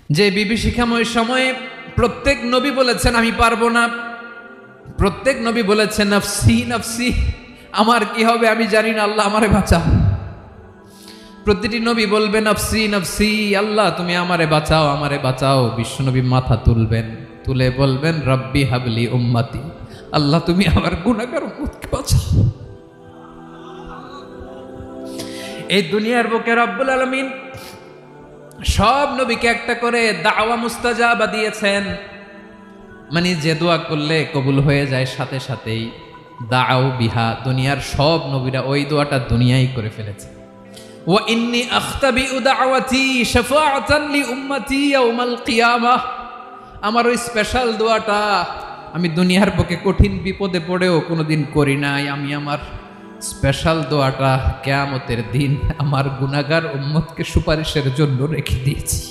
যে বিভীষিকাময় সময়ে প্রত্যেক নবী বলেছেন আমি পারবো না, প্রত্যেক নবী বলেছেন নফসি নফসি, আমার কি হবে আমি জানি না, আল্লাহ আমারে বাঁচাও। প্রতিটি নবী বলবে নফসি নফসি, আল্লাহ তুমি আমারে বাঁচাও আমারে বাঁচাও। বিশ্বনবী মাথা তুলবেন, তুলে বলবেন রব্বি হাবলি উম্মতি, আল্লাহ তুমি আমার গুনাহগার উম্মতকে বাঁচাও। এই দুনিয়ার বুকে রব্বুল আলামিন সব নবীকে একটা করে দাওয়া মুস্তাজাবা দিয়েছেন, মানে যে দোয়া করলে কবুল হয়ে যায় সাথে সাথেই। দাও বিহা, দুনিয়ার সব নবীরা ওই দোয়াটা দুনিয়ায় করে ফেলেছে। ওয়া ইন্নী আখতাবিউ দাওয়াতি শাফাআতান লি উম্মতি ইয়াউমাল কিয়ামাহ, আমার ওই স্পেশাল দোয়াটা আমি দুনিয়ার বুকে কঠিন বিপদে পড়েও কোনোদিন করি নাই। আমি আমার স্পেশাল দোয়াটা কিয়ামতের দিন আমার গুনাহগার উম্মতকে সুপারিশের জন্য রেখে দিয়েছি।